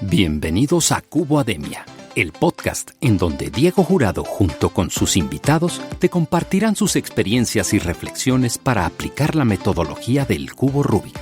Bienvenidos a Cuboademia, el podcast en donde Diego Jurado junto con sus invitados te compartirán sus experiencias y reflexiones para aplicar la metodología del cubo Rubik,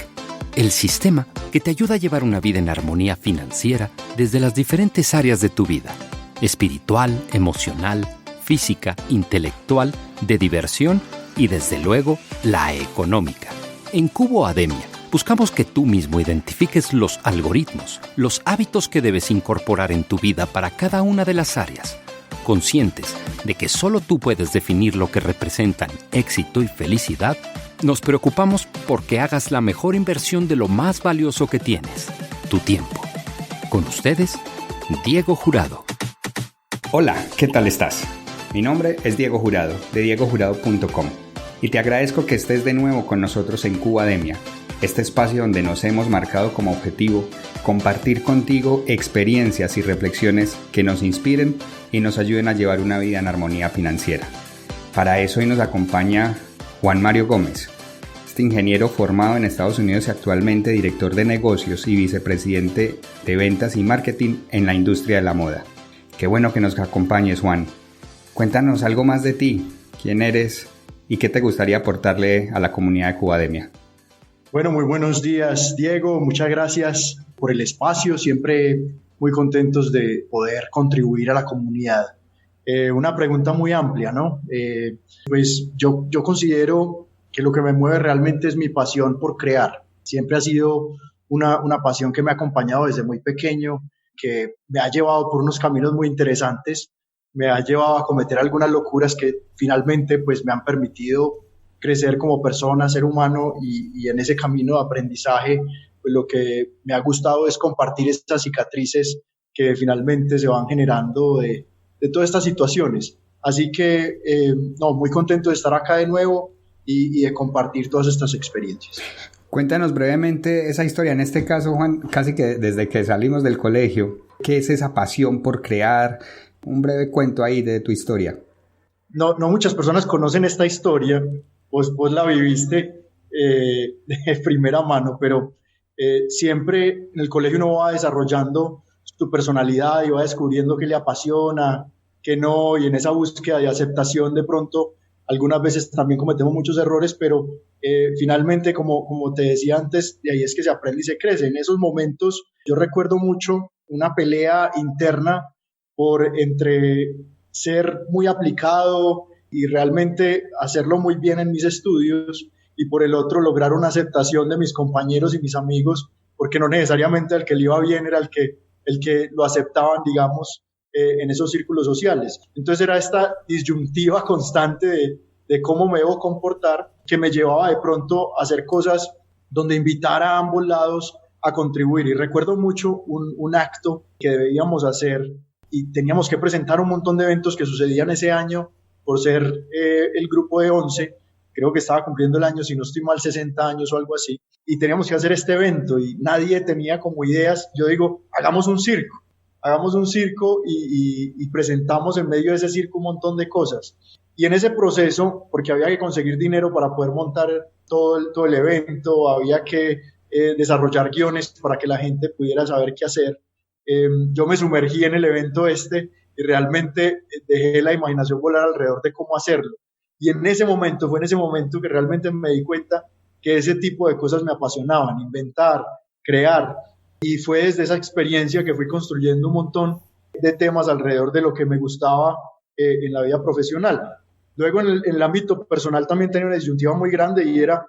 el sistema que te ayuda a llevar una vida en armonía financiera desde las diferentes áreas de tu vida: espiritual, emocional, física, intelectual, de diversión y desde luego la económica. En Cuboademia buscamos que tú mismo identifiques los algoritmos, los hábitos que debes incorporar en tu vida para cada una de las áreas, conscientes de que solo tú puedes definir lo que representan éxito y felicidad. Nos preocupamos porque hagas la mejor inversión de lo más valioso que tienes, tu tiempo. Con ustedes, Diego Jurado. Hola, ¿qué tal estás? Mi nombre es Diego Jurado, de diegojurado.com, y te agradezco que estés de nuevo con nosotros en Cuboademia, este espacio donde nos hemos marcado como objetivo compartir contigo experiencias y reflexiones que nos inspiren y nos ayuden a llevar una vida en armonía financiera. Para eso hoy nos acompaña Juan Mario Gómez, este ingeniero formado en Estados Unidos y actualmente director de negocios y vicepresidente de ventas y marketing en la industria de la moda. Qué bueno que nos acompañes, Juan. Cuéntanos algo más de ti, quién eres y qué te gustaría aportarle a la comunidad de Cuboademia. Bueno, muy buenos días, Diego. Muchas gracias por el espacio. Siempre muy contentos de poder contribuir a la comunidad. Una pregunta muy amplia, ¿no? Pues yo considero que lo que me mueve realmente es mi pasión por crear. Siempre ha sido una pasión que me ha acompañado desde muy pequeño, que me ha llevado por unos caminos muy interesantes, me ha llevado a cometer algunas locuras que finalmente pues me han permitido crecer como persona, ser humano, y en ese camino de aprendizaje, pues lo que me ha gustado es compartir estas cicatrices que finalmente se van generando de todas estas situaciones. Así que, muy contento de estar acá de nuevo y de compartir todas estas experiencias. Cuéntanos brevemente esa historia, en este caso, Juan, casi que desde que salimos del colegio. ¿Qué es esa pasión por crear? Un breve cuento ahí de tu historia. No muchas personas conocen esta historia. Vos la viviste de primera mano, pero siempre en el colegio uno va desarrollando tu personalidad y va descubriendo qué le apasiona, qué no, y en esa búsqueda de aceptación de pronto algunas veces también cometemos muchos errores, pero finalmente, como te decía antes, de ahí es que se aprende y se crece. En esos momentos yo recuerdo mucho una pelea interna entre ser muy aplicado y realmente hacerlo muy bien en mis estudios, y por el otro lograr una aceptación de mis compañeros y mis amigos, porque no necesariamente el que le iba bien era el que lo aceptaban, digamos, en esos círculos sociales. Entonces era esta disyuntiva constante de cómo me debo comportar, que me llevaba de pronto a hacer cosas donde invitara a ambos lados a contribuir. Y recuerdo mucho un acto que debíamos hacer y teníamos que presentar un montón de eventos que sucedían ese año por ser el grupo de 11, creo que estaba cumpliendo el año, si no estoy mal, 60 años o algo así, y teníamos que hacer este evento y nadie tenía como ideas. Yo digo, hagamos un circo y presentamos en medio de ese circo un montón de cosas. Y en ese proceso, porque había que conseguir dinero para poder montar todo el evento, había que desarrollar guiones para que la gente pudiera saber qué hacer, yo me sumergí en el evento y realmente dejé la imaginación volar alrededor de cómo hacerlo. Y fue en ese momento que realmente me di cuenta que ese tipo de cosas me apasionaban: inventar, crear. Y fue desde esa experiencia que fui construyendo un montón de temas alrededor de lo que me gustaba en la vida profesional. Luego en el ámbito personal también tenía una disyuntiva muy grande, y era,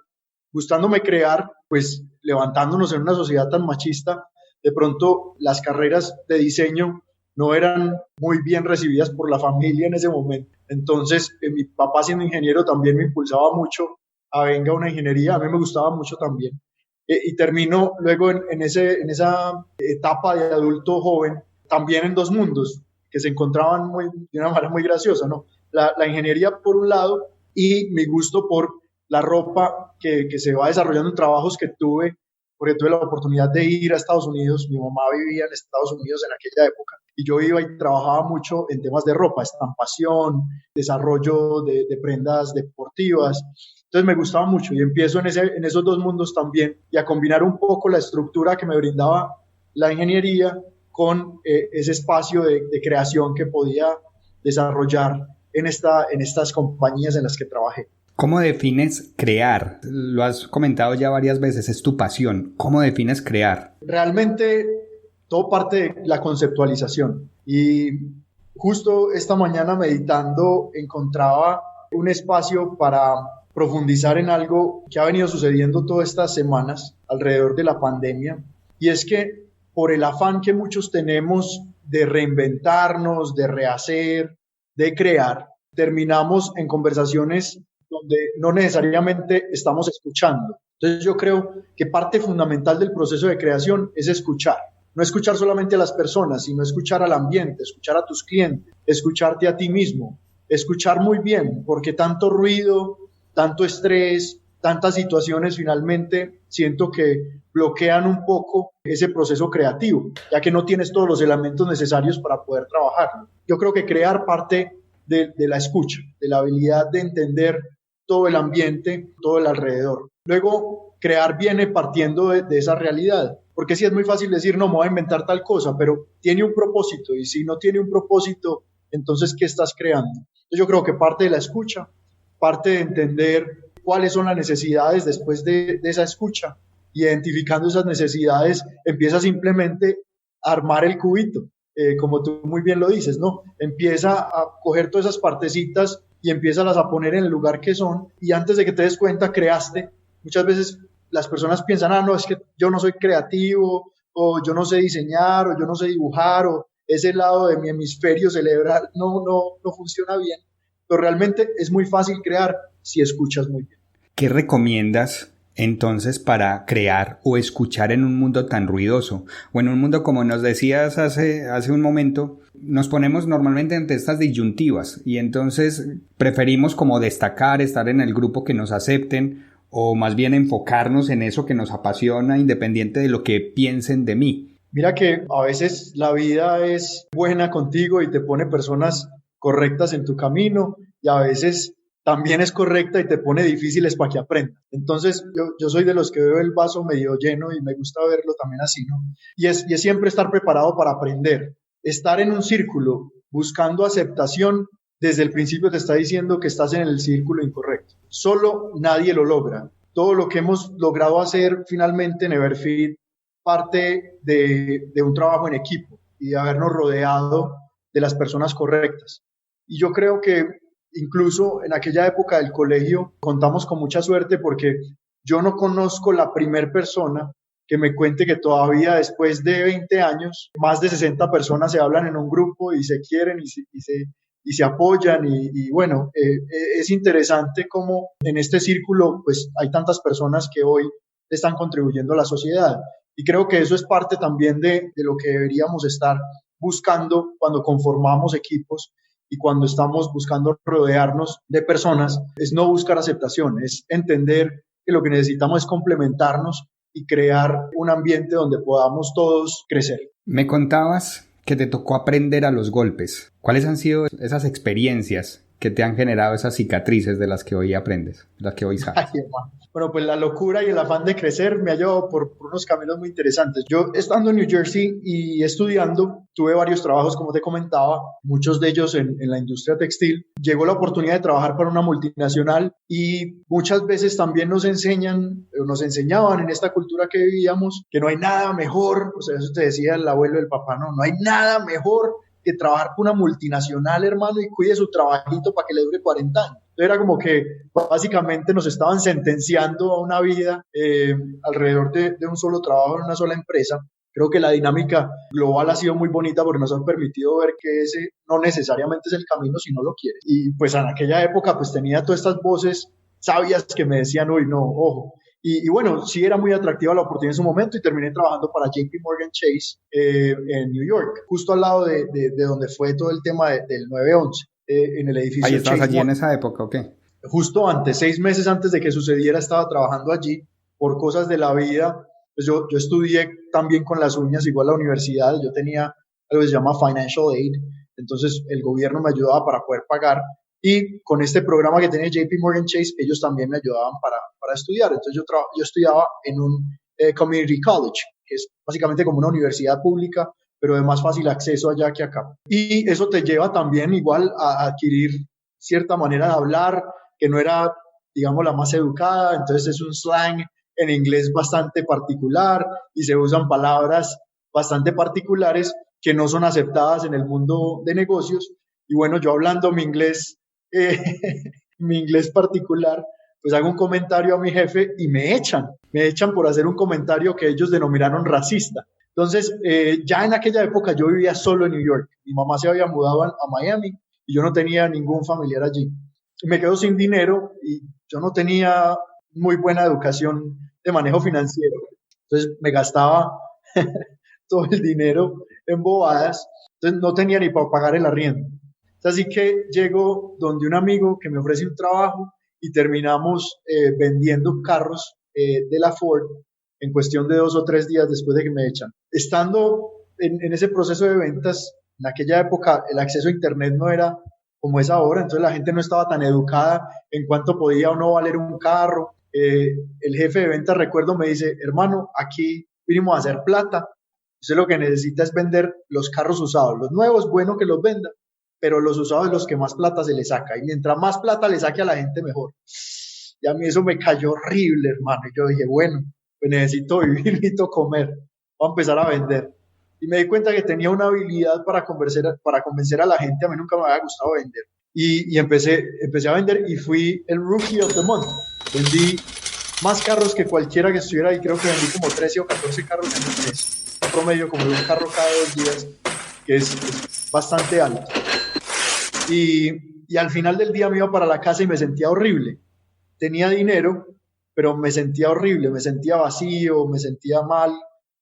gustándome crear, pues levantándonos en una sociedad tan machista, de pronto las carreras de diseño no eran muy bien recibidas por la familia en ese momento. Entonces, mi papá, siendo ingeniero, también me impulsaba mucho a venga una ingeniería. A mí me gustaba mucho también. Y termino luego en esa etapa de adulto joven, también en dos mundos que se encontraban de una manera muy graciosa, ¿no? La ingeniería por un lado, y mi gusto por la ropa que se va desarrollando en trabajos que tuve, porque tuve la oportunidad de ir a Estados Unidos. Mi mamá vivía en Estados Unidos en aquella época, y yo iba y trabajaba mucho en temas de ropa, estampación, desarrollo de prendas deportivas. Entonces me gustaba mucho, y empiezo en esos dos mundos también, y a combinar un poco la estructura que me brindaba la ingeniería con ese espacio de creación que podía desarrollar en estas compañías en las que trabajé. ¿Cómo defines crear? Lo has comentado ya varias veces, es tu pasión. ¿Cómo defines crear? Realmente todo parte de la conceptualización. Y justo esta mañana meditando encontraba un espacio para profundizar en algo que ha venido sucediendo todas estas semanas alrededor de la pandemia. Y es que por el afán que muchos tenemos de reinventarnos, de rehacer, de crear, terminamos en conversaciones donde no necesariamente estamos escuchando. Entonces yo creo que parte fundamental del proceso de creación es escuchar. No escuchar solamente a las personas, sino escuchar al ambiente, escuchar a tus clientes, escucharte a ti mismo, escuchar muy bien, porque tanto ruido, tanto estrés, tantas situaciones finalmente siento que bloquean un poco ese proceso creativo, ya que no tienes todos los elementos necesarios para poder trabajarlo. Yo creo que crear parte de la escucha, de la habilidad de entender todo el ambiente, todo el alrededor. Luego, crear viene partiendo de esa realidad, porque sí es muy fácil decir, no, me voy a inventar tal cosa, pero tiene un propósito, y si no tiene un propósito, entonces, ¿qué estás creando? Entonces, yo creo que parte de la escucha, parte de entender cuáles son las necesidades después de esa escucha, identificando esas necesidades, empieza simplemente a armar el cubito, como tú muy bien lo dices, ¿no? Empieza a coger todas esas partecitas y empiézalas a poner en el lugar que son, y antes de que te des cuenta, creaste. Muchas veces las personas piensan, no, es que yo no soy creativo, o yo no sé diseñar, o yo no sé dibujar, o ese lado de mi hemisferio cerebral no funciona bien, pero realmente es muy fácil crear si escuchas muy bien. ¿Qué recomiendas entonces para crear o escuchar en un mundo tan ruidoso? O en un mundo, como nos decías hace un momento, nos ponemos normalmente ante estas disyuntivas y entonces preferimos como destacar, estar en el grupo que nos acepten o más bien enfocarnos en eso que nos apasiona independiente de lo que piensen de mí. Mira que a veces la vida es buena contigo y te pone personas correctas en tu camino y a veces también es correcta y te pone difíciles para que aprendas. Entonces yo soy de los que veo el vaso medio lleno y me gusta verlo también así, ¿no? Y es siempre estar preparado para aprender. Estar en un círculo buscando aceptación, desde el principio te está diciendo que estás en el círculo incorrecto. Solo nadie lo logra. Todo lo que hemos logrado hacer finalmente en Everfeed parte de un trabajo en equipo y de habernos rodeado de las personas correctas. Y yo creo que incluso en aquella época del colegio contamos con mucha suerte porque yo no conozco la primer persona que me cuente que todavía después de 20 años, más de 60 personas se hablan en un grupo y se quieren y se apoyan y bueno, es interesante cómo en este círculo pues hay tantas personas que hoy están contribuyendo a la sociedad y creo que eso es parte también de lo que deberíamos estar buscando cuando conformamos equipos y cuando estamos buscando rodearnos de personas, es no buscar aceptación, es entender que lo que necesitamos es complementarnos y crear un ambiente donde podamos todos crecer. Me contabas que te tocó aprender a los golpes. ¿Cuáles han sido esas experiencias que te han generado esas cicatrices de las que hoy aprendes, de las que hoy sabes? Ay, bueno, pues la locura y el afán de crecer me ha llevado por unos caminos muy interesantes. Yo, estando en New Jersey y estudiando, tuve varios trabajos, como te comentaba, muchos de ellos en la industria textil. Llegó la oportunidad de trabajar para una multinacional y muchas veces también nos enseñaban en esta cultura que vivíamos que no hay nada mejor, o sea, eso te decía el abuelo del papá, no hay nada mejor que trabajar con una multinacional, hermano, y cuide su trabajito para que le dure 40 años. Entonces era como que básicamente nos estaban sentenciando a una vida alrededor de un solo trabajo en una sola empresa. Creo que la dinámica global ha sido muy bonita porque nos ha permitido ver que ese no necesariamente es el camino si no lo quieres. Y pues en aquella época pues tenía todas estas voces sabias que me decían, uy, no, ojo. Y bueno, sí era muy atractiva la oportunidad en su momento y terminé trabajando para JP Morgan Chase en New York, justo al lado de donde fue todo el tema del 9/11, en el edificio. ¿Ahí estabas Chase allí Morgan. En esa época o qué? Justo antes, 6 meses antes de que sucediera, estaba trabajando allí por cosas de la vida. Pues yo estudié también con las uñas, igual a la universidad, yo tenía algo que se llama Financial Aid, entonces el gobierno me ayudaba para poder pagar. Y con este programa que tenía JP Morgan Chase, ellos también me ayudaban para estudiar. Entonces yo estudiaba en un community college, que es básicamente como una universidad pública, pero de más fácil acceso allá que acá. Y eso te lleva también igual a adquirir cierta manera de hablar, que no era, digamos, la más educada, entonces es un slang en inglés bastante particular y se usan palabras bastante particulares que no son aceptadas en el mundo de negocios. Y bueno, yo hablando mi inglés particular, pues hago un comentario a mi jefe y me echan por hacer un comentario que ellos denominaron racista. Entonces, ya en aquella época yo vivía solo en New York. Mi mamá se había mudado a Miami y yo no tenía ningún familiar allí. Y me quedo sin dinero y yo no tenía muy buena educación de manejo financiero. Entonces, me gastaba todo el dinero en bobadas. Entonces, no tenía ni para pagar el arriendo. Así que llego donde un amigo que me ofrece un trabajo y terminamos vendiendo carros de la Ford en cuestión de 2 o 3 días después de que me echan. Estando en ese proceso de ventas, en aquella época el acceso a Internet no era como es ahora, entonces la gente no estaba tan educada en cuánto podía o no valer un carro. El jefe de ventas, recuerdo, me dice, hermano, aquí vinimos a hacer plata, usted lo que necesita es vender los carros usados, los nuevos, bueno que los venda, pero los usados es los que más plata se le saca, y mientras más plata le saque a la gente, mejor. Y a mí eso me cayó horrible, hermano, y yo dije, bueno, pues necesito vivir, necesito comer, voy a empezar a vender. Y me di cuenta que tenía una habilidad para convencer a la gente. A mí nunca me había gustado vender. Y empecé a vender y fui el Rookie of the Month. Vendí más carros que cualquiera que estuviera ahí. Creo que vendí como 13 o 14 carros en un mes. Un promedio como de un carro cada 2 días, que es bastante alto. Y al final del día me iba para la casa y me sentía horrible. Tenía dinero, pero me sentía horrible, me sentía vacío, me sentía mal.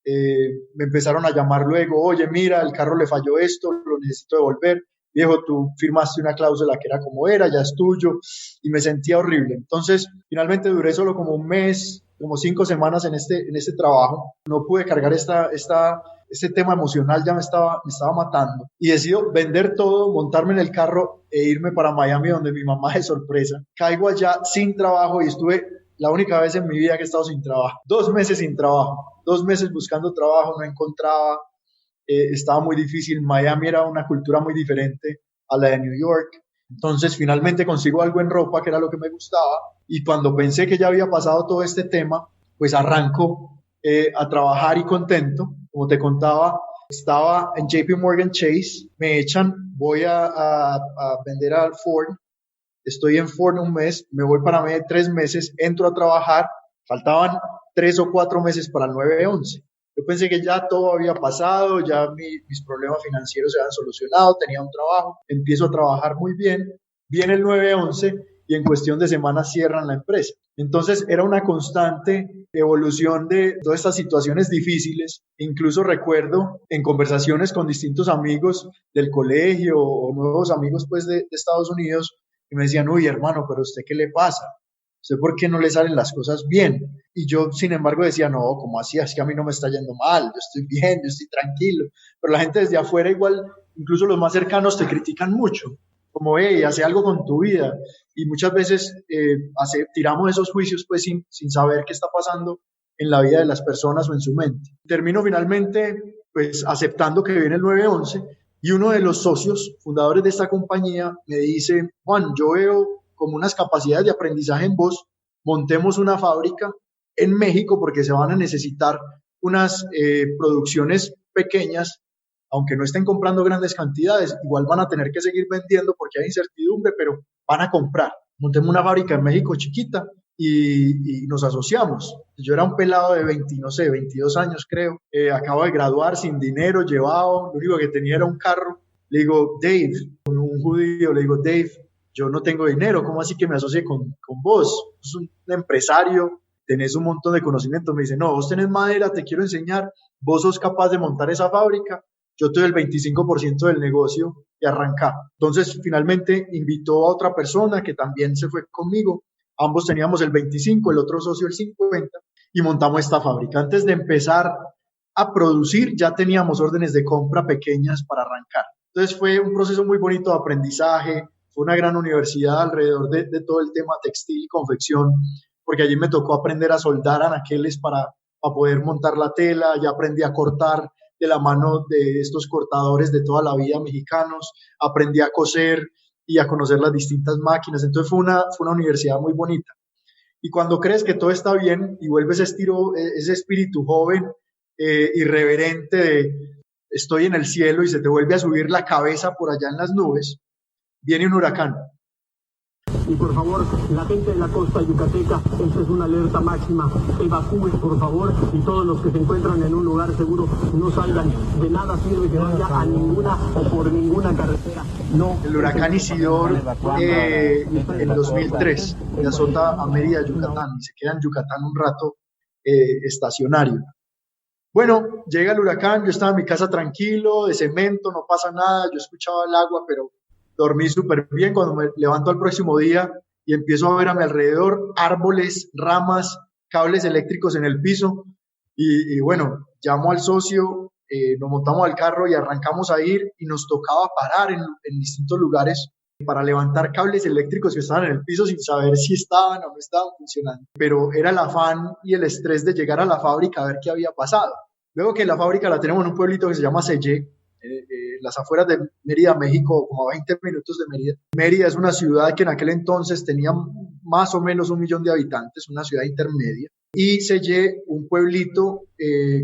Me empezaron a llamar luego, oye, mira, el carro le falló esto, lo necesito devolver. Viejo, tú firmaste una cláusula que era como era, ya es tuyo, y me sentía horrible. Entonces, finalmente duré solo como un mes, como 5 semanas en este trabajo. No pude cargar este tema emocional, ya me estaba matando. Y decido vender todo, montarme en el carro e irme para Miami, donde mi mamá de sorpresa. Caigo allá sin trabajo y estuve la única vez en mi vida que he estado sin trabajo. 2 meses sin trabajo, 2 meses buscando trabajo, no encontraba, estaba muy difícil. Miami era una cultura muy diferente a la de New York. Entonces finalmente consigo algo en ropa, que era lo que me gustaba, y cuando pensé que ya había pasado todo este tema, pues arranco a trabajar y contento. Como te contaba, estaba en JP Morgan Chase, me echan, voy a vender al Ford. Estoy en Ford un mes, me voy para 3 meses, entro a trabajar, faltaban 3 o 4 meses para el 9/11. Yo pensé que ya todo había pasado, ya mis problemas financieros se habían solucionado, tenía un trabajo, empiezo a trabajar muy bien, viene el 9/11 y en cuestión de semanas cierran la empresa. Entonces era una constante evolución de todas estas situaciones difíciles. Incluso recuerdo en conversaciones con distintos amigos del colegio o nuevos amigos pues de Estados Unidos, y me decían, uy, hermano, pero ¿usted qué le pasa? ¿Usted por qué no le salen las cosas bien? Y yo, sin embargo, decía, no, ¿cómo así? Es que a mí no me está yendo mal, yo estoy bien, yo estoy tranquilo. Pero la gente desde afuera igual, incluso los más cercanos, te critican mucho. Como, hey, hace algo con tu vida. Y muchas veces tiramos esos juicios pues sin saber qué está pasando en la vida de las personas o en su mente. Termino finalmente pues aceptando que viene el 9/11. Y uno de los socios fundadores de esta compañía me dice, Juan, yo veo como unas capacidades de aprendizaje en vos, montemos una fábrica en México porque se van a necesitar unas producciones pequeñas, aunque no estén comprando grandes cantidades, igual van a tener que seguir vendiendo porque hay incertidumbre, pero van a comprar. Montemos una fábrica en México chiquita y nos asociamos. Yo era un pelado de 22 años creo, acabo de graduar sin dinero, llevado, lo único que tenía era un carro. Le digo, Dave, un judío, le digo, Dave, yo no tengo dinero, ¿cómo así que me asocie con vos? Sos un empresario, tenés un montón de conocimiento. Me dice, no, vos tenés madera, te quiero enseñar, vos sos capaz de montar esa fábrica, yo te doy el 25% del negocio y arranca. Entonces finalmente invitó a otra persona que también se fue conmigo. Ambos teníamos el 25, el otro socio el 50, y montamos esta fábrica. Antes de empezar a producir, ya teníamos órdenes de compra pequeñas para arrancar. Entonces fue un proceso muy bonito de aprendizaje, fue una gran universidad alrededor de todo el tema textil y confección, porque allí me tocó aprender a soldar anaqueles para poder montar la tela, ya aprendí a cortar de la mano de estos cortadores de toda la vida mexicanos, aprendí a coser y a conocer las distintas máquinas. Entonces fue una universidad muy bonita. Y cuando crees que todo está bien y vuelves ese espíritu joven, irreverente de estoy en el cielo, y se te vuelve a subir la cabeza por allá en las nubes, viene un huracán. Y por favor, la gente de la costa yucateca, esta es una alerta máxima, evacúen por favor, y todos los que se encuentran en un lugar seguro no salgan. De nada sirve que vaya a ninguna o por ninguna carretera. No. El huracán Isidor en 2003 le azota a Mérida, Yucatán, y se queda en Yucatán un rato estacionario. Bueno, llega el huracán, yo estaba en mi casa tranquilo, de cemento, no pasa nada, yo escuchaba el agua, pero dormí súper bien. Cuando me levanto al próximo día y empiezo a ver a mi alrededor árboles, ramas, cables eléctricos en el piso, y bueno, llamo al socio, nos montamos al carro y arrancamos a ir, y nos tocaba parar en distintos lugares para levantar cables eléctricos que estaban en el piso sin saber si estaban o no estaban funcionando. Pero era el afán y el estrés de llegar a la fábrica a ver qué había pasado. Luego que la fábrica la tenemos en un pueblito que se llama Sellé, las afueras de Mérida, México, como a 20 minutos de Mérida. Mérida es una ciudad que en aquel entonces tenía más o menos 1 millón de habitantes, una ciudad intermedia, y Sellé, un pueblito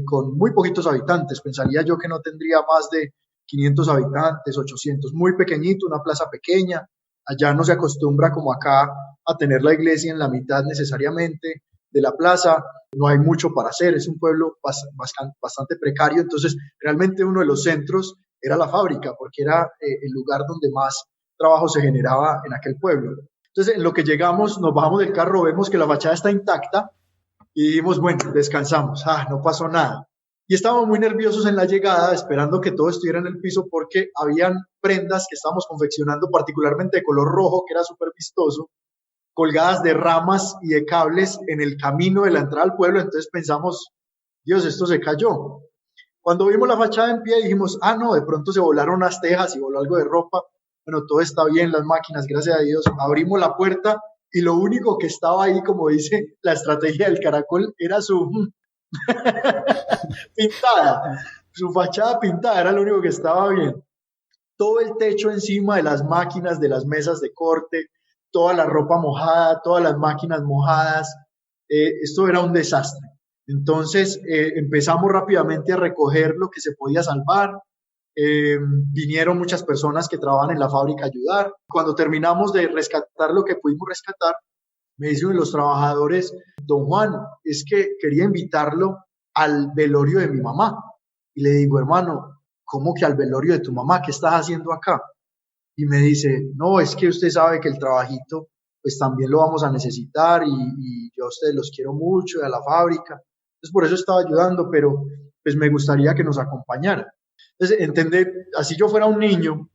con muy poquitos habitantes. Pensaría yo que no tendría más de 500 habitantes, 800, muy pequeñito, una plaza pequeña. Allá no se acostumbra como acá a tener la iglesia en la mitad necesariamente de la plaza, no hay mucho para hacer, es un pueblo bastante precario. Entonces realmente uno de los centros era la fábrica, porque era el lugar donde más trabajo se generaba en aquel pueblo. Entonces en lo que llegamos, nos bajamos del carro, vemos que la fachada está intacta y dijimos, bueno, descansamos, no pasó nada. Y estábamos muy nerviosos en la llegada, esperando que todo estuviera en el piso, porque habían prendas que estábamos confeccionando, particularmente de color rojo, que era súper vistoso, colgadas de ramas y de cables en el camino de la entrada al pueblo. Entonces pensamos, Dios, esto se cayó. Cuando vimos la fachada en pie dijimos, no, de pronto se volaron unas tejas y voló algo de ropa. Bueno, todo está bien, las máquinas, gracias a Dios. Abrimos la puerta y lo único que estaba ahí, como dice la estrategia del caracol, era su pintada, su fachada pintada, era lo único que estaba bien. Todo el techo encima de las máquinas, de las mesas de corte, toda la ropa mojada, todas las máquinas mojadas, esto era un desastre. Entonces empezamos rápidamente a recoger lo que se podía salvar. Vinieron muchas personas que trabajan en la fábrica a ayudar. Cuando terminamos de rescatar lo que pudimos rescatar, me dice uno de los trabajadores, don Juan, es que quería invitarlo al velorio de mi mamá. Y le digo, hermano, ¿cómo que al velorio de tu mamá? ¿Qué estás haciendo acá? Y me dice, no, es que usted sabe que el trabajito, pues también lo vamos a necesitar, y yo a ustedes los quiero mucho, y a la fábrica. Entonces por eso estaba ayudando, pero pues me gustaría que nos acompañara. Entonces, entender, así yo fuera un niño,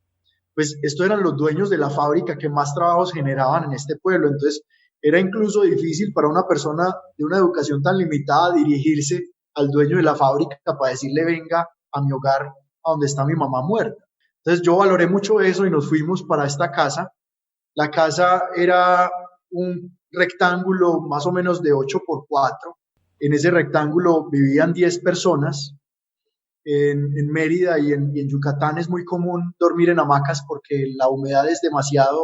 pues estos eran los dueños de la fábrica que más trabajos generaban en este pueblo. Entonces era incluso difícil para una persona de una educación tan limitada dirigirse al dueño de la fábrica para decirle, venga a mi hogar, a donde está mi mamá muerta. Entonces yo valoré mucho eso y nos fuimos para esta casa. La casa era un rectángulo más o menos de 8x4. En ese rectángulo vivían 10 personas. En Mérida y en Yucatán es muy común dormir en hamacas porque la humedad es demasiado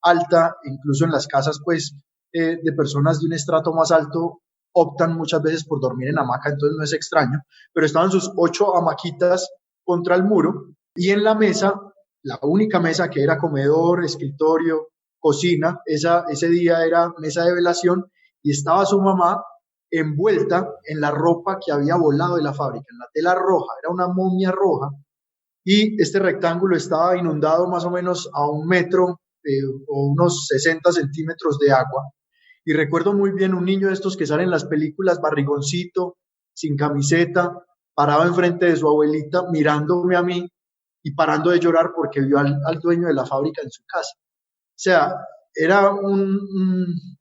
alta. Incluso en las casas pues de personas de un estrato más alto optan muchas veces por dormir en hamaca, entonces no es extraño. Pero estaban sus 8 hamaquitas contra el muro, y en la mesa, la única mesa que era comedor, escritorio, cocina, ese día era mesa de velación, y estaba su mamá envuelta en la ropa que había volado de la fábrica, en la tela roja, era una momia roja, y este rectángulo estaba inundado más o menos a 1 metro o unos 60 centímetros de agua. Y recuerdo muy bien un niño de estos que salen en las películas, barrigoncito, sin camiseta, parado enfrente de su abuelita, mirándome a mí y parando de llorar porque vio al dueño de la fábrica en su casa. O sea, era un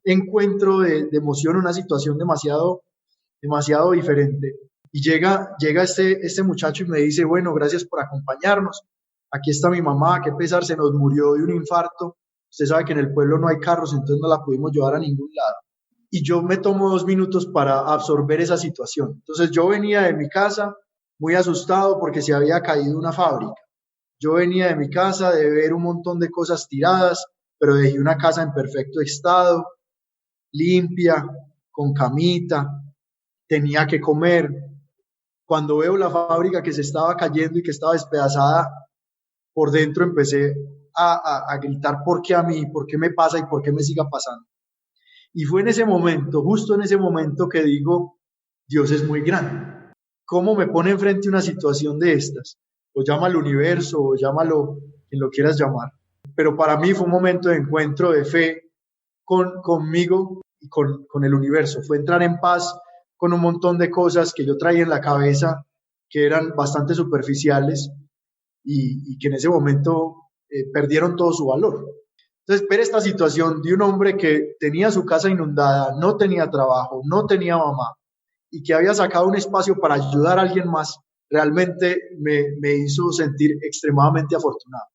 encuentro de emoción, una situación demasiado diferente. Y llega este muchacho y me dice, bueno, gracias por acompañarnos. Aquí está mi mamá, qué pesar, se nos murió de un infarto. Usted sabe que en el pueblo no hay carros, entonces no la pudimos llevar a ningún lado. Y yo me tomo 2 minutos para absorber esa situación. Entonces yo venía de mi casa, muy asustado porque se había caído una fábrica. Yo venía de mi casa de ver un montón de cosas tiradas, pero dejé una casa en perfecto estado, limpia, con camita, tenía que comer. Cuando veo la fábrica que se estaba cayendo y que estaba despedazada, por dentro empecé a gritar ¿por qué a mí? ¿Por qué me pasa y por qué me siga pasando? Y fue en ese momento, justo en ese momento que digo, Dios es muy grande. ¿Cómo me pone enfrente una situación de estas? O llámalo universo, o llámalo quien lo quieras llamar. Pero para mí fue un momento de encuentro de fe conmigo y con el universo. Fue entrar en paz con un montón de cosas que yo traía en la cabeza que eran bastante superficiales y que en ese momento perdieron todo su valor. Entonces, ver esta situación de un hombre que tenía su casa inundada, no tenía trabajo, no tenía mamá y que había sacado un espacio para ayudar a alguien más, realmente me hizo sentir extremadamente afortunado.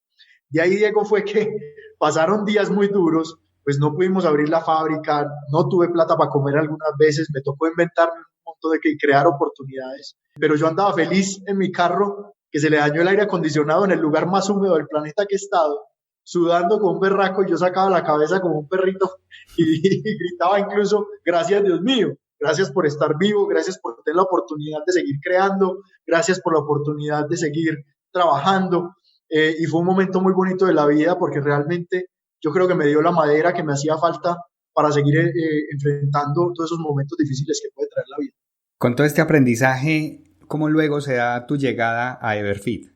De ahí, Diego, fue que pasaron días muy duros, pues no pudimos abrir la fábrica, no tuve plata para comer algunas veces, me tocó inventarme un montón de que crear oportunidades, pero yo andaba feliz en mi carro, que se le dañó el aire acondicionado en el lugar más húmedo del planeta que he estado, sudando con un berraco y yo sacaba la cabeza como un perrito y gritaba incluso, gracias Dios mío, gracias por estar vivo, gracias por tener la oportunidad de seguir creando, gracias por la oportunidad de seguir trabajando. Y fue un momento muy bonito de la vida porque realmente yo creo que me dio la madera que me hacía falta para seguir enfrentando todos esos momentos difíciles que puede traer la vida. Con todo este aprendizaje, ¿cómo luego se da tu llegada a Everfeed?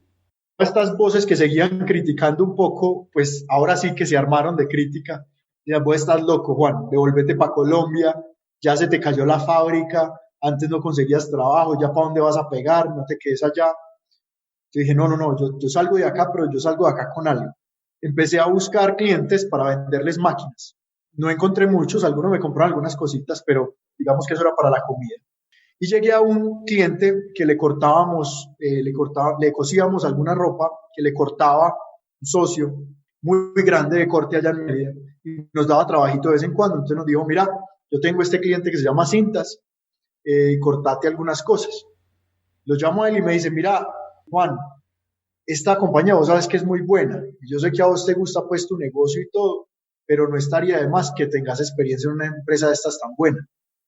Estas voces que seguían criticando un poco, pues ahora sí que se armaron de crítica. Decían, vos estás loco, Juan, devuélvete para Colombia, ya se te cayó la fábrica, antes no conseguías trabajo, ya para dónde vas a pegar, no te quedes allá. Yo dije, no, yo salgo de acá, pero yo salgo de acá con algo. Empecé a buscar clientes para venderles máquinas. No encontré muchos, algunos me compraron algunas cositas, pero digamos que eso era para la comida. Y llegué a un cliente que le cosíamos alguna ropa, que le cortaba un socio muy grande de corte allá en Mérida, y nos daba trabajito de vez en cuando. Entonces nos dijo, mira, yo tengo este cliente que se llama Cintas, cortate algunas cosas. Lo llamo a él y me dice, mira, Juan, esta compañía vos sabes que es muy buena, y yo sé que a vos te gusta pues tu negocio y todo, pero no estaría de más que tengas experiencia en una empresa de estas tan buena.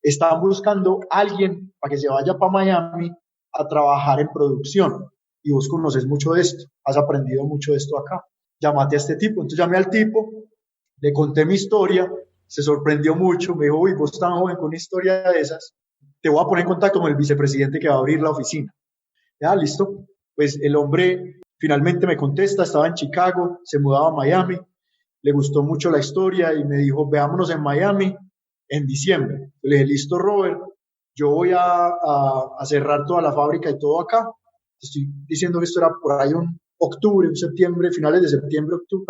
Están buscando a alguien para que se vaya para Miami a trabajar en producción, y vos conoces mucho de esto, has aprendido mucho de esto acá, llámate a este tipo. Entonces llamé al tipo, le conté mi historia, se sorprendió mucho, me dijo, uy, vos tan joven con una historia de esas, te voy a poner en contacto con el vicepresidente que va a abrir la oficina. Ya, listo. Pues el hombre finalmente me contesta, estaba en Chicago, se mudaba a Miami, le gustó mucho la historia y me dijo, veámonos en Miami en diciembre. Le dije, listo, Robert, yo voy a cerrar toda la fábrica y todo acá. Estoy diciendo que esto era por ahí un octubre, un septiembre, finales de septiembre, octubre.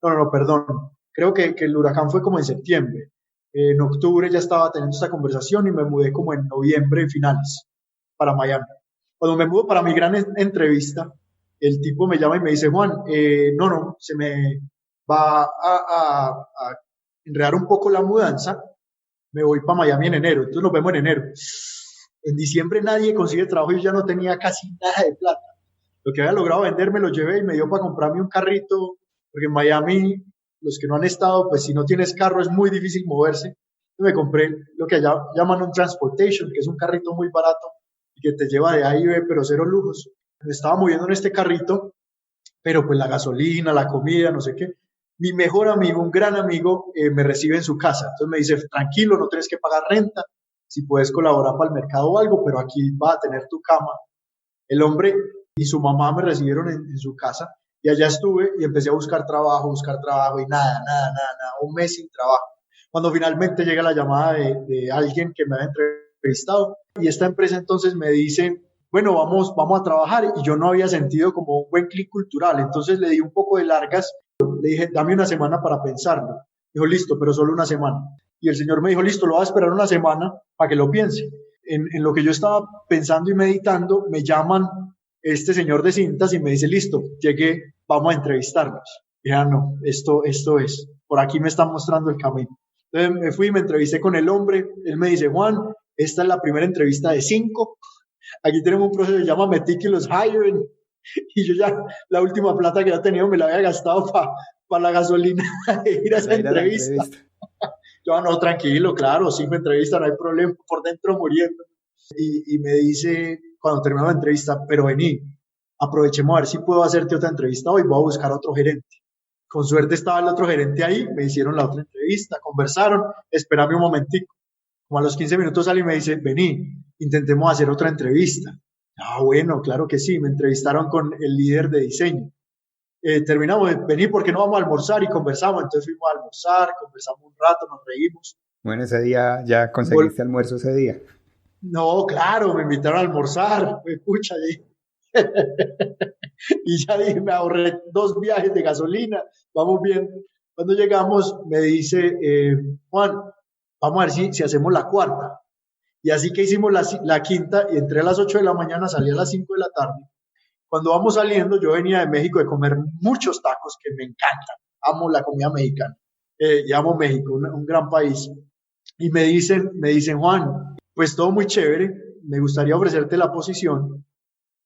No, perdón. Creo que el huracán fue como en septiembre. En octubre ya estaba teniendo esta conversación y me mudé como en noviembre, finales, para Miami. Cuando me mudo para mi gran entrevista, el tipo me llama y me dice, Juan, se me va a enredar un poco la mudanza, me voy para Miami en enero, entonces nos vemos en enero. En diciembre nadie consigue trabajo y yo ya no tenía casi nada de plata. Lo que había logrado vender me lo llevé y me dio para comprarme un carrito, porque en Miami, los que no han estado, pues si no tienes carro es muy difícil moverse. Y me compré lo que allá llaman un transportation, que es un carrito muy barato y que te lleva de A a B, pero cero lujos. Me estaba moviendo en este carrito, pero pues la gasolina, la comida, no sé qué. Mi mejor amigo, un gran amigo, me recibe en su casa. Entonces me dice, tranquilo, no tienes que pagar renta, si puedes colaborar para el mercado o algo, pero aquí vas a tener tu cama. El hombre y su mamá me recibieron en su casa y allá estuve y empecé a buscar trabajo y nada, un mes sin trabajo. Cuando finalmente llega la llamada de alguien que me había entrevistado y esta empresa entonces me dice, bueno, vamos a trabajar, y yo no había sentido como un buen clic cultural, entonces le di un poco de largas, le dije, dame una semana para pensarlo. Dijo, listo, pero solo una semana. Y el señor me dijo, listo, lo voy a esperar una semana para que lo piense. En lo que yo estaba pensando y meditando, me llaman este señor de Cintas y me dice, listo, llegué, vamos a entrevistarnos. Y ya no, esto es, por aquí me están mostrando el camino. Entonces me fui, me entrevisté con el hombre, él me dice, Juan, esta es la primera entrevista de 5, aquí tenemos un proceso que se llama Meticulous Hiring, y yo ya la última plata que había tenido me la había gastado para la gasolina de ir a esa entrevista. Yo, no, tranquilo, claro, 5 entrevistas, no hay problema, por dentro muriendo. Y me dice, cuando terminó la entrevista, pero vení, aprovechemos a ver si puedo hacerte otra entrevista hoy, voy a buscar a otro gerente. Con suerte estaba el otro gerente ahí, me hicieron la otra entrevista, conversaron, espérame un momentico. Como a los 15 minutos sale y me dice, vení, intentemos hacer otra entrevista. Bueno, claro que sí, me entrevistaron con el líder de diseño. Terminamos, vení, ¿por qué no vamos a almorzar? Y conversamos, entonces fuimos a almorzar, conversamos un rato, nos reímos. Bueno, ese día ya conseguiste almuerzo ese día. No, claro, me invitaron a almorzar, pucha, y ya dije, me ahorré 2 viajes de gasolina, vamos bien. Cuando llegamos, me dice, Juan, vamos a ver si hacemos la cuarta. Y así que hicimos la quinta, y entré a las 8 de la mañana, salí a las 5 de la tarde. Cuando vamos saliendo, yo venía de México de comer muchos tacos que me encantan, amo la comida mexicana, y amo México, un gran país. Y me dicen, Juan, pues todo muy chévere, me gustaría ofrecerte la posición,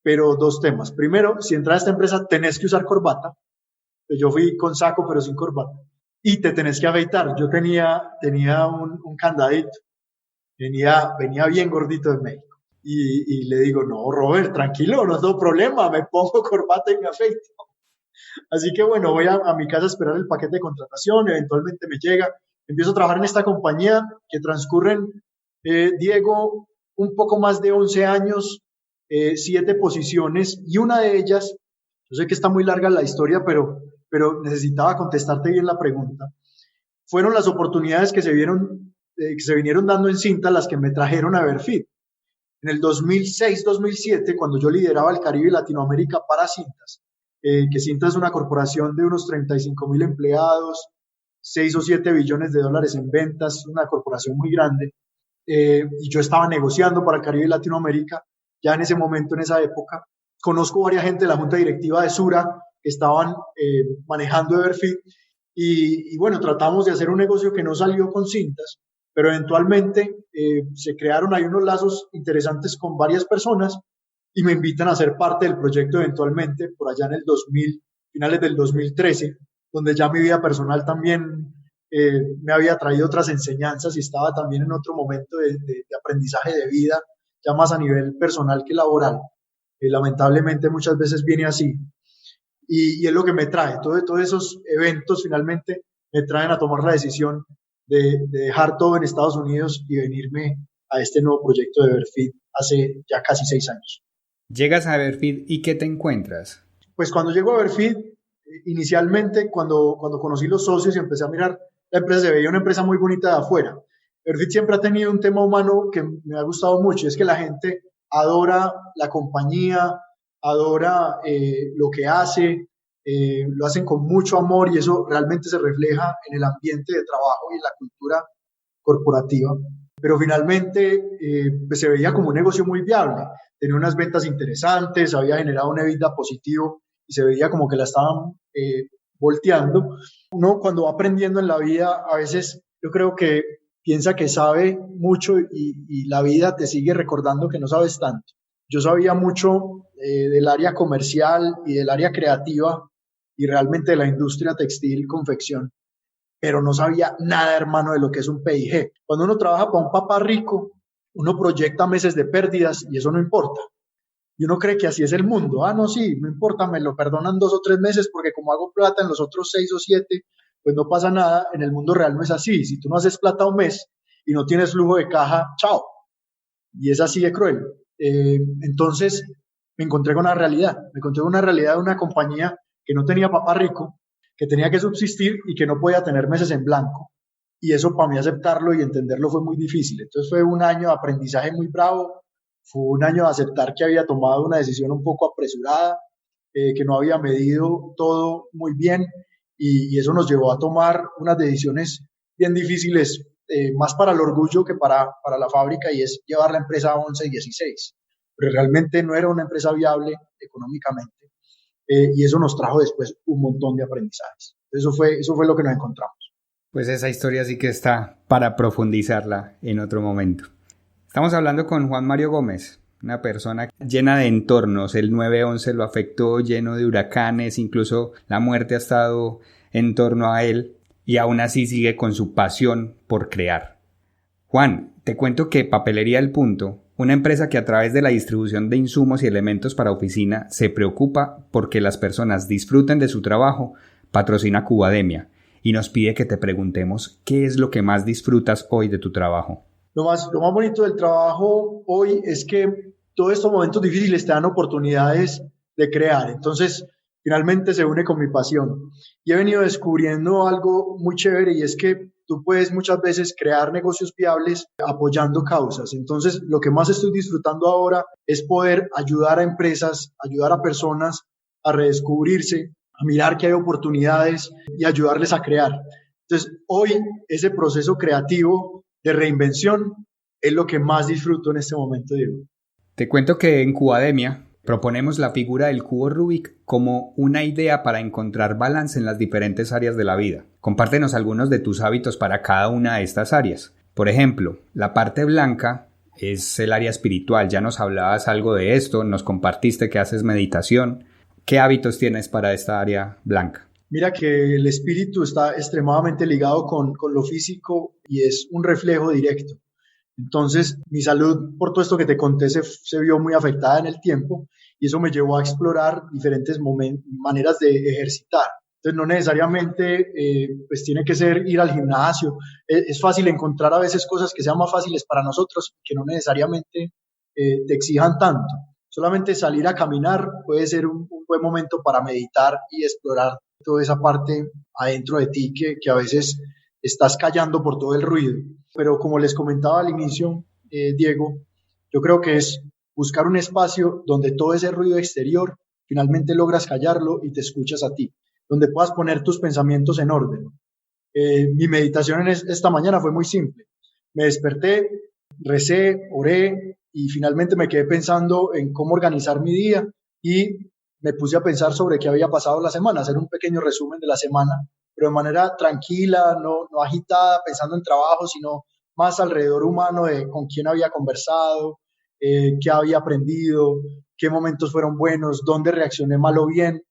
pero 2 temas. Primero, si entras a esta empresa, tenés que usar corbata. Yo fui con saco, pero sin corbata. Y te tenés que afeitar. Yo tenía un candadito. Venía bien gordito de México. Y le digo, no, Robert, tranquilo, no tengo problema, me pongo corbata y me afeito. Así que bueno, voy a mi casa a esperar el paquete de contratación, eventualmente me llega. Empiezo a trabajar en esta compañía que transcurren, Diego, un poco más de 11 años, 7 posiciones, y una de ellas, yo sé que está muy larga la historia, pero necesitaba contestarte bien la pregunta. Fueron las oportunidades que se vinieron dando en Cintas las que me trajeron a Everfeed. En el 2006-2007, cuando yo lideraba el Caribe y Latinoamérica para Cintas, que Cintas es una corporación de unos 35,000 empleados, 6 o 7 billones de dólares en ventas, una corporación muy grande, y yo estaba negociando para el Caribe y Latinoamérica. Ya en ese momento, en esa época, conozco varias gente de la junta directiva de Sura que estaban manejando Everfeed, y bueno, tratamos de hacer un negocio que no salió con Cintas, pero eventualmente se crearon ahí unos lazos interesantes con varias personas y me invitan a ser parte del proyecto eventualmente por allá en el 2000, finales del 2013, donde ya mi vida personal también me había traído otras enseñanzas y estaba también en otro momento de aprendizaje de vida, ya más a nivel personal que laboral. Lamentablemente muchas veces viene así, y es lo que me trae. Todos esos eventos finalmente me traen a tomar la decisión de dejar todo en Estados Unidos y venirme a este nuevo proyecto de Everfeed hace ya casi 6 años. Llegas a Everfeed y ¿qué te encuentras? Pues cuando llego a Everfeed, inicialmente cuando conocí los socios y empecé a mirar la empresa, se veía una empresa muy bonita de afuera. Everfeed siempre ha tenido un tema humano que me ha gustado mucho, y es que la gente adora la compañía, adora lo que hace, lo hacen con mucho amor, y eso realmente se refleja en el ambiente de trabajo y en la cultura corporativa. Pero finalmente pues se veía como un negocio muy viable, tenía unas ventas interesantes, había generado un EBITDA positivo y se veía como que la estaban volteando. Uno cuando va aprendiendo en la vida, a veces yo creo que piensa que sabe mucho y la vida te sigue recordando que no sabes tanto. Yo sabía mucho del área comercial y del área creativa y realmente de la industria textil, confección, pero no sabía nada, hermano, de lo que es un PIG. Cuando uno trabaja para un papá rico, uno proyecta meses de pérdidas y eso no importa. Y uno cree que así es el mundo. No, sí, no importa, me lo perdonan 2 o 3 meses porque como hago plata en los otros 6 o 7, pues no pasa nada. En el mundo real no es así. Si tú no haces plata un mes y no tienes flujo de caja, chao. Y es así de cruel. Entonces me encontré con una realidad. Me encontré con una realidad de una compañía que no tenía papá rico, que tenía que subsistir y que no podía tener meses en blanco. Y eso para mí aceptarlo y entenderlo fue muy difícil. Entonces fue un año de aprendizaje muy bravo, fue un año de aceptar que había tomado una decisión un poco apresurada, que no había medido todo muy bien, y eso nos llevó a tomar unas decisiones bien difíciles, más para el orgullo que para la fábrica, y es llevar la empresa a 11 y 16. Pero realmente no era una empresa viable económicamente. Y eso nos trajo después un montón de aprendizajes. Eso fue lo que nos encontramos. Pues esa historia sí que está para profundizarla en otro momento. Estamos hablando con Juan Mario Gómez, una persona llena de entornos. El 9/11 lo afectó, lleno de huracanes, incluso la muerte ha estado en torno a él y aún así sigue con su pasión por crear. Juan, te cuento que Papelería El Punto, una empresa que a través de la distribución de insumos y elementos para oficina se preocupa porque las personas disfruten de su trabajo, patrocina Cubademia y nos pide que te preguntemos qué es lo que más disfrutas hoy de tu trabajo. Lo más bonito del trabajo hoy es que todos estos momentos difíciles te dan oportunidades de crear. Entonces, finalmente se une con mi pasión. Y he venido descubriendo algo muy chévere y es que tú puedes muchas veces crear negocios viables apoyando causas. Entonces, lo que más estoy disfrutando ahora es poder ayudar a empresas, ayudar a personas a redescubrirse, a mirar que hay oportunidades y ayudarles a crear. Entonces, hoy ese proceso creativo de reinvención es lo que más disfruto en este momento, Diego. Te cuento que en Cubademia proponemos la figura del cubo Rubik como una idea para encontrar balance en las diferentes áreas de la vida. Compártenos algunos de tus hábitos para cada una de estas áreas. Por ejemplo, la parte blanca es el área espiritual. Ya nos hablabas algo de esto, nos compartiste que haces meditación. ¿Qué hábitos tienes para esta área blanca? Mira que el espíritu está extremadamente ligado con lo físico y es un reflejo directo. Entonces, mi salud, por todo esto que te conté, se vio muy afectada en el tiempo y eso me llevó a explorar diferentes maneras de ejercitar. Entonces, no necesariamente pues tiene que ser ir al gimnasio. Es fácil encontrar a veces cosas que sean más fáciles para nosotros, que no necesariamente te exijan tanto. Solamente salir a caminar puede ser un buen momento para meditar y explorar toda esa parte adentro de ti que a veces estás callando por todo el ruido. Pero como les comentaba al inicio, Diego, yo creo que es buscar un espacio donde todo ese ruido exterior finalmente logras callarlo y te escuchas a ti, donde puedas poner tus pensamientos en orden. Mi meditación esta mañana fue muy simple. Me desperté, recé, oré y finalmente me quedé pensando en cómo organizar mi día y me puse a pensar sobre qué había pasado la semana, hacer un pequeño resumen de la semana, pero de manera tranquila, no agitada, pensando en trabajo, sino más alrededor humano de con quién había conversado, qué había aprendido, qué momentos fueron buenos, dónde reaccioné mal o bien.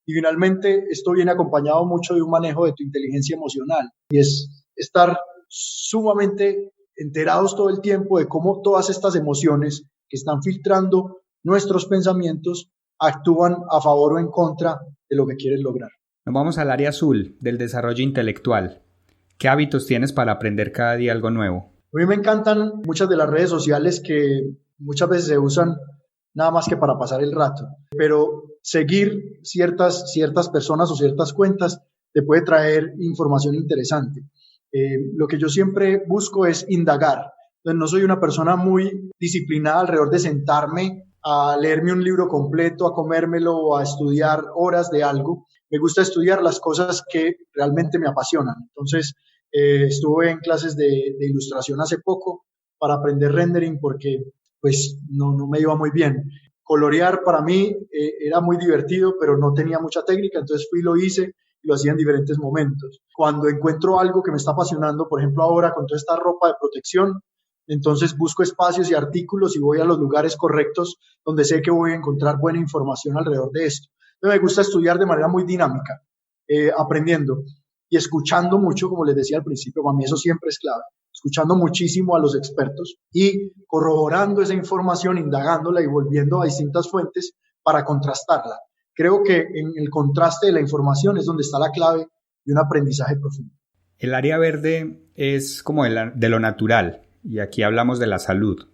Y finalmente esto viene acompañado mucho de un manejo de tu inteligencia emocional y es estar sumamente enterados todo el tiempo de cómo todas estas emociones que están filtrando nuestros pensamientos actúan a favor o en contra de lo que quieres lograr. Nos vamos al área azul del desarrollo intelectual. ¿Qué hábitos tienes para aprender cada día algo nuevo? A mí me encantan muchas de las redes sociales que muchas veces se usan nada más que para pasar el rato, pero seguir ciertas personas o ciertas cuentas te puede traer información interesante. Lo que yo siempre busco es indagar. Entonces, no soy una persona muy disciplinada alrededor de sentarme a leerme un libro completo, a comérmelo o a estudiar horas de algo. Me gusta estudiar las cosas que realmente me apasionan. Entonces, estuve en clases de ilustración hace poco para aprender rendering porque pues no me iba muy bien. Colorear para mí era muy divertido, pero no tenía mucha técnica, entonces fui y lo hice y lo hacía en diferentes momentos. Cuando encuentro algo que me está apasionando, por ejemplo ahora con toda esta ropa de protección, entonces busco espacios y artículos y voy a los lugares correctos donde sé que voy a encontrar buena información alrededor de esto. Entonces me gusta estudiar de manera muy dinámica, aprendiendo y escuchando mucho, como les decía al principio, para mí eso siempre es clave, escuchando muchísimo a los expertos y corroborando esa información, indagándola y volviendo a distintas fuentes para contrastarla. Creo que en el contraste de la información es donde está la clave de un aprendizaje profundo. El área verde es como de lo natural. Y aquí hablamos de la salud.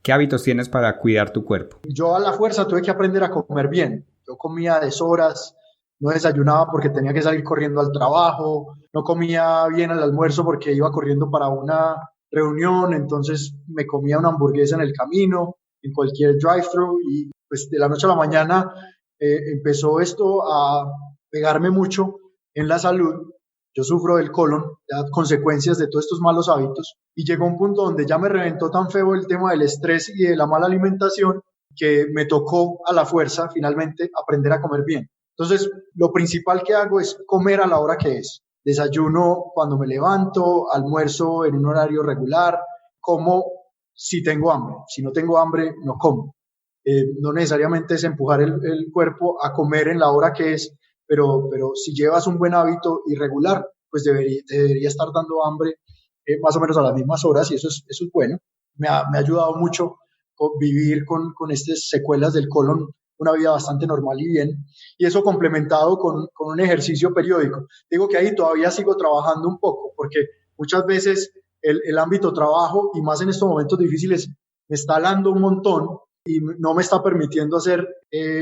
¿Qué hábitos tienes para cuidar tu cuerpo? Yo a la fuerza tuve que aprender a comer bien. Yo comía a deshoras, no desayunaba porque tenía que salir corriendo al trabajo, no comía bien al almuerzo porque iba corriendo para una reunión, entonces me comía una hamburguesa en el camino, en cualquier drive-thru y pues de la noche a la mañana empezó esto a pegarme mucho en la salud. Yo sufro del colon, ya consecuencias de todos estos malos hábitos, y llegó un punto donde ya me reventó tan feo el tema del estrés y de la mala alimentación que me tocó a la fuerza finalmente aprender a comer bien. Entonces, lo principal que hago es comer a la hora que es. Desayuno cuando me levanto, almuerzo en un horario regular, como si tengo hambre. Si no tengo hambre, no como. No necesariamente es empujar el cuerpo a comer en la hora que es, pero si llevas un buen hábito irregular, pues te debería estar dando hambre más o menos a las mismas horas, y eso es bueno. Me ha ayudado mucho vivir con estas secuelas del colon, una vida bastante normal y bien, y eso complementado con un ejercicio periódico. Digo que ahí todavía sigo trabajando un poco, porque muchas veces el ámbito trabajo, y más en estos momentos difíciles, me está dando un montón y no me está permitiendo hacer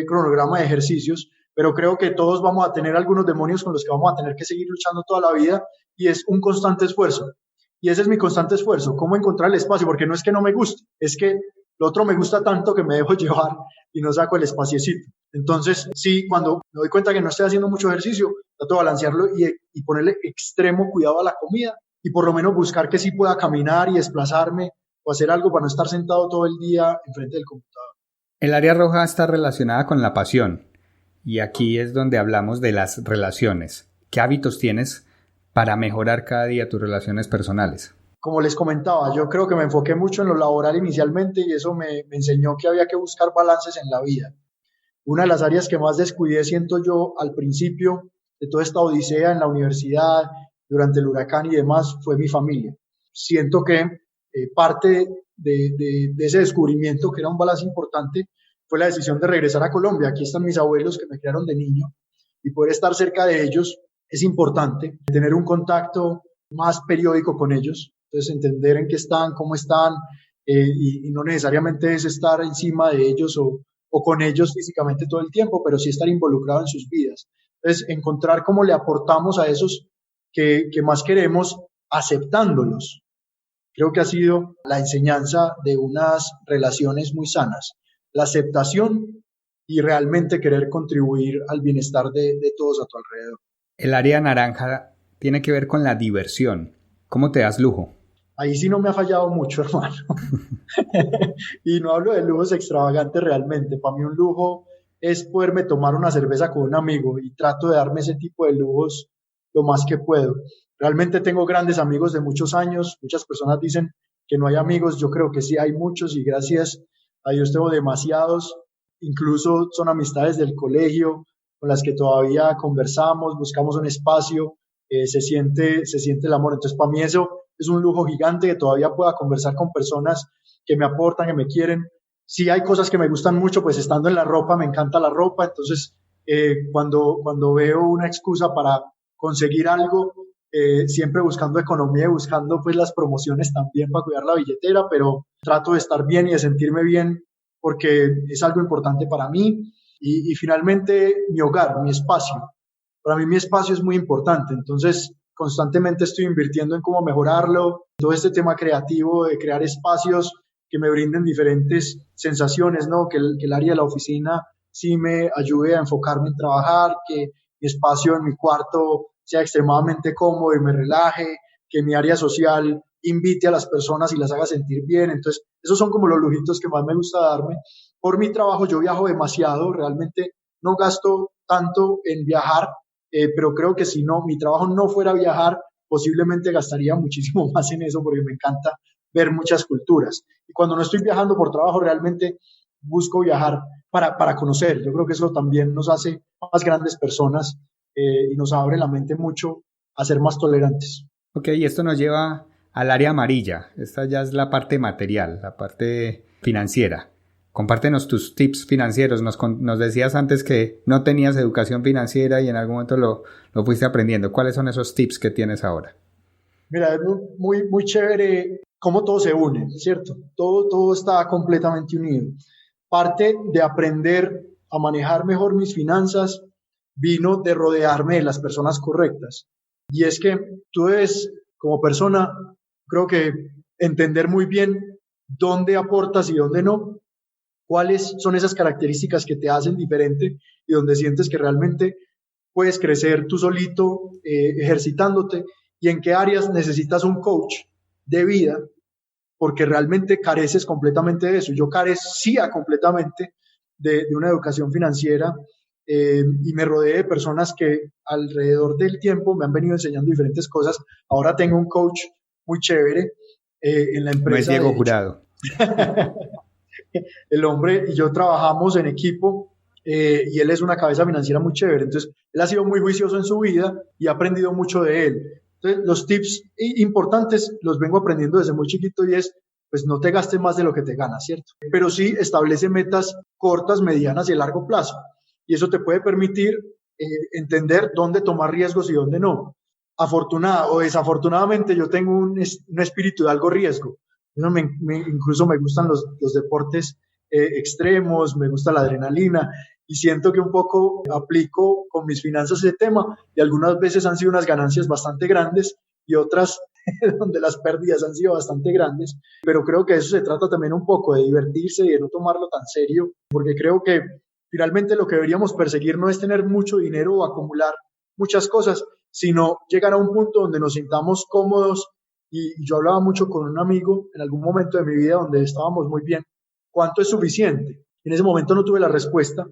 cronograma de ejercicios, pero creo que todos vamos a tener algunos demonios con los que vamos a tener que seguir luchando toda la vida, y es un constante esfuerzo. Y ese es mi constante esfuerzo, cómo encontrar el espacio, porque no es que no me guste, es que lo otro me gusta tanto que me dejo llevar y no saco el espaciecito. Entonces, sí, cuando me doy cuenta que no estoy haciendo mucho ejercicio, trato de balancearlo y ponerle extremo cuidado a la comida, y por lo menos buscar que sí pueda caminar y desplazarme o hacer algo para no estar sentado todo el día enfrente del computador. El área roja está relacionada con la pasión, y aquí es donde hablamos de las relaciones. ¿Qué hábitos tienes para mejorar cada día tus relaciones personales? Como les comentaba, yo creo que me enfoqué mucho en lo laboral inicialmente, y eso me enseñó que había que buscar balances en la vida. Una de las áreas que más descuidé, siento yo, al principio de toda esta odisea en la universidad, durante el huracán y demás, fue mi familia. Siento que parte de ese descubrimiento, que era un balance importante, fue la decisión de regresar a Colombia. Aquí están mis abuelos que me criaron de niño, y poder estar cerca de ellos es importante, tener un contacto más periódico con ellos, entonces entender en qué están, cómo están, y no necesariamente es estar encima de ellos o con ellos físicamente todo el tiempo, pero sí estar involucrado en sus vidas. Entonces, encontrar cómo le aportamos a esos que más queremos, aceptándolos. Creo que ha sido la enseñanza de unas relaciones muy sanas, la aceptación y realmente querer contribuir al bienestar de todos a tu alrededor. El área naranja tiene que ver con la diversión. ¿Cómo te das lujo? Ahí sí no me ha fallado mucho, hermano. Y no hablo de lujos extravagantes realmente. Para mí un lujo es poderme tomar una cerveza con un amigo, y trato de darme ese tipo de lujos lo más que puedo. Realmente tengo grandes amigos de muchos años. Muchas personas dicen que no hay amigos. Yo creo que sí hay muchos, y gracias a Dios tengo demasiados. Incluso son amistades del colegio con las que todavía conversamos, buscamos un espacio, se siente el amor. Entonces, para mí eso es un lujo gigante, que todavía pueda conversar con personas que me aportan, que me quieren. Sí hay cosas que me gustan mucho, pues estando en la ropa, me encanta la ropa. Entonces, cuando veo una excusa para conseguir algo, siempre buscando economía y buscando pues las promociones también para cuidar la billetera, pero trato de estar bien y de sentirme bien, porque es algo importante para mí. Y finalmente, mi hogar, mi espacio. Para mí mi espacio es muy importante, entonces constantemente estoy invirtiendo en cómo mejorarlo, todo este tema creativo de crear espacios que me brinden diferentes sensaciones, ¿no? Que el área de la oficina sí me ayude a enfocarme en trabajar, que mi espacio en mi cuarto sea extremadamente cómodo y me relaje, que mi área social invite a las personas y las haga sentir bien. Entonces, esos son como los lujitos que más me gusta darme. Por mi trabajo yo viajo demasiado, realmente no gasto tanto en viajar, pero creo que si no, mi trabajo no fuera viajar, posiblemente gastaría muchísimo más en eso, porque me encanta ver muchas culturas. Y cuando no estoy viajando por trabajo, realmente busco viajar para conocer. Yo creo que eso también nos hace más grandes personas, y nos abre la mente mucho a ser más tolerantes. Ok, y esto nos lleva al área amarilla. Esta ya es la parte material, la parte financiera. Compártenos tus tips financieros. Nos decías antes que no tenías educación financiera y en algún momento lo fuiste aprendiendo. ¿Cuáles son esos tips que tienes ahora? Mira, es muy, muy chévere cómo todo se une, ¿cierto? Todo está completamente unido. Parte de aprender a manejar mejor mis finanzas vino de rodearme de las personas correctas. Y es que tú debes, como persona, creo que entender muy bien dónde aportas y dónde no, cuáles son esas características que te hacen diferente y donde sientes que realmente puedes crecer tú solito, ejercitándote, y en qué áreas necesitas un coach de vida, porque realmente careces completamente de eso. Yo carecía completamente de una educación financiera, y me rodeé de personas que alrededor del tiempo me han venido enseñando diferentes cosas. Ahora tengo un coach muy chévere en la empresa. No es Diego Jurado. el hombre y yo trabajamos en equipo y él es una cabeza financiera muy chévere. Entonces, él ha sido muy juicioso en su vida y ha aprendido mucho de él. Entonces, los tips importantes los vengo aprendiendo desde muy chiquito y es, pues no te gastes más de lo que te ganas, ¿cierto? Pero sí establece metas cortas, medianas y a largo plazo. Y eso te puede permitir entender dónde tomar riesgos y dónde no. Afortunada o desafortunadamente yo tengo un espíritu de algo riesgo. Incluso me gustan los deportes extremos, me gusta la adrenalina y siento que un poco aplico con mis finanzas ese tema y algunas veces han sido unas ganancias bastante grandes y otras donde las pérdidas han sido bastante grandes, pero creo que eso se trata también un poco de divertirse y de no tomarlo tan serio, porque creo que finalmente lo que deberíamos perseguir no es tener mucho dinero o acumular muchas cosas, sino llegar a un punto donde nos sintamos cómodos. Y yo hablaba mucho con un amigo en algún momento de mi vida donde estábamos muy bien, ¿cuánto es suficiente? En ese momento no tuve la respuesta.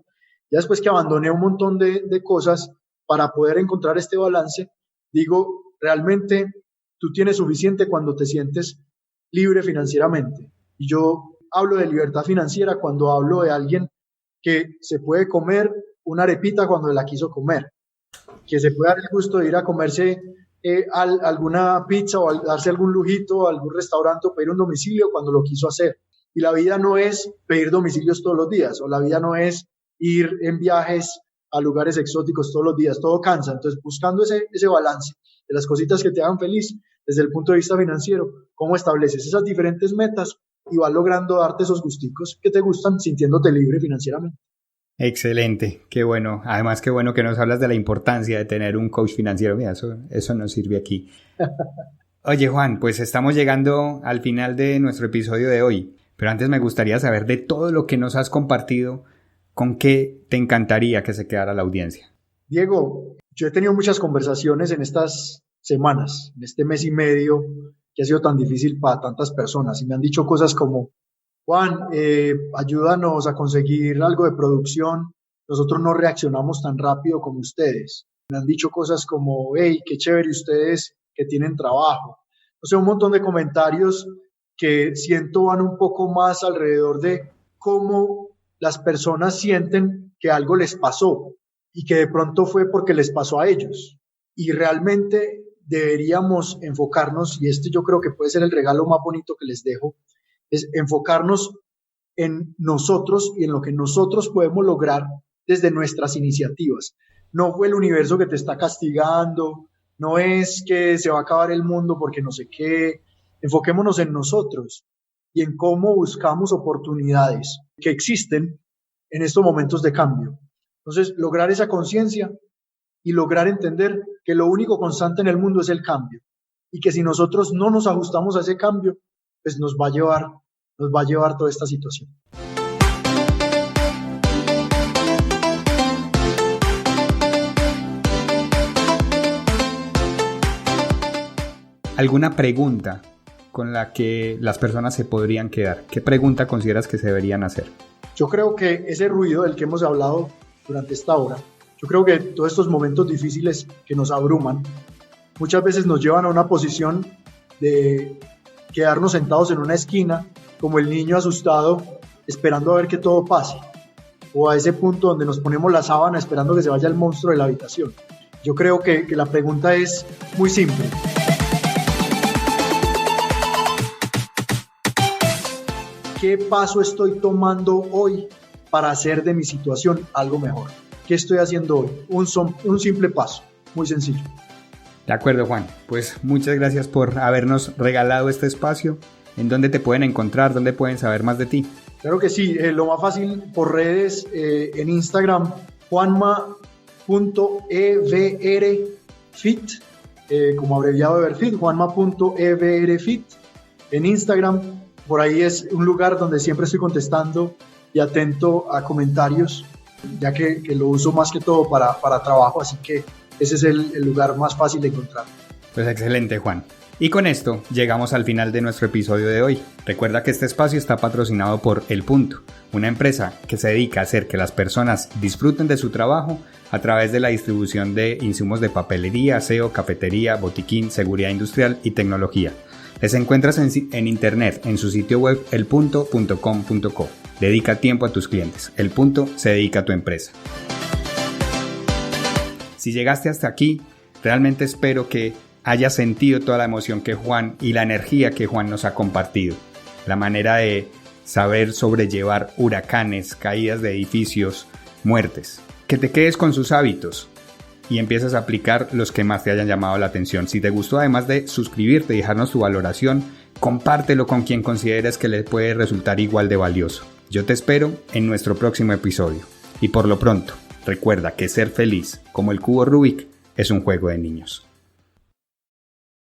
Ya después que abandoné un montón de cosas para poder encontrar este balance, digo, realmente tú tienes suficiente cuando te sientes libre financieramente. Y yo hablo de libertad financiera cuando hablo de alguien que se puede comer una arepita cuando la quiso comer, que se puede dar el gusto de ir a comerse alguna pizza o darse algún lujito, algún restaurante o pedir un domicilio cuando lo quiso hacer. Y la vida no es pedir domicilios todos los días, o la vida no es ir en viajes a lugares exóticos todos los días, todo cansa. Entonces, buscando ese balance de las cositas que te hagan feliz desde el punto de vista financiero, cómo estableces esas diferentes metas y vas logrando darte esos gusticos que te gustan sintiéndote libre financieramente. Excelente, qué bueno. Además, qué bueno que nos hablas de la importancia de tener un coach financiero. Mira, eso nos sirve aquí. Oye, Juan, pues estamos llegando al final de nuestro episodio de hoy, pero antes me gustaría saber de todo lo que nos has compartido, ¿con qué te encantaría que se quedara la audiencia? Diego, yo he tenido muchas conversaciones en estas semanas, en este mes y medio que ha sido tan difícil para tantas personas y me han dicho cosas como: Juan, ayúdanos a conseguir algo de producción, nosotros no reaccionamos tan rápido como ustedes. Me han dicho cosas como: hey, qué chévere ustedes que tienen trabajo. O sea, un montón de comentarios que siento van un poco más alrededor de cómo las personas sienten que algo les pasó y que de pronto fue porque les pasó a ellos. Y realmente deberíamos enfocarnos, y este yo creo que puede ser el regalo más bonito que les dejo, es enfocarnos en nosotros y en lo que nosotros podemos lograr desde nuestras iniciativas. No fue el universo que te está castigando, no es que se va a acabar el mundo porque no sé qué. Enfoquémonos en nosotros y en cómo buscamos oportunidades que existen en estos momentos de cambio. Entonces, lograr esa conciencia y lograr entender que lo único constante en el mundo es el cambio y que si nosotros no nos ajustamos a ese cambio, pues nos va a llevar toda esta situación. ¿Alguna pregunta con la que las personas se podrían quedar? ¿Qué pregunta consideras que se deberían hacer? Yo creo que ese ruido del que hemos hablado durante esta hora, yo creo que todos estos momentos difíciles que nos abruman, muchas veces nos llevan a una posición de quedarnos sentados en una esquina como el niño asustado esperando a ver que todo pase, o a ese punto donde nos ponemos la sábana esperando que se vaya el monstruo de la habitación. Yo creo que la pregunta es muy simple. ¿Qué paso estoy tomando hoy para hacer de mi situación algo mejor? ¿Qué estoy haciendo hoy? Un simple paso, muy sencillo. De acuerdo, Juan. Pues muchas gracias por habernos regalado este espacio. ¿En dónde te pueden encontrar? ¿Dónde pueden saber más de ti? Claro que sí. Lo más fácil por redes, en Instagram, juanma.evrfit, como abreviado de Everfit, juanma.evrfit. En Instagram, por ahí es un lugar donde siempre estoy contestando y atento a comentarios, ya que lo uso más que todo para trabajo, así que ese es el lugar más fácil de encontrar. Pues excelente, Juan. Y con esto llegamos al final de nuestro episodio de hoy. Recuerda que este espacio está patrocinado por El Punto, una empresa que se dedica a hacer que las personas disfruten de su trabajo a través de la distribución de insumos de papelería, aseo, cafetería, botiquín, seguridad industrial y tecnología. Les encuentras en internet, en su sitio web elpunto.com.co. Dedica tiempo a tus clientes. El Punto se dedica a tu empresa. Si llegaste hasta aquí, realmente espero que hayas sentido toda la emoción que Juan y la energía que Juan nos ha compartido. La manera de saber sobrellevar huracanes, caídas de edificios, muertes. Que te quedes con sus hábitos y empiezas a aplicar los que más te hayan llamado la atención. Si te gustó, además de suscribirte y dejarnos tu valoración, compártelo con quien consideres que le puede resultar igual de valioso. Yo te espero en nuestro próximo episodio. Y por lo pronto, recuerda que ser feliz, como el cubo Rubik, es un juego de niños.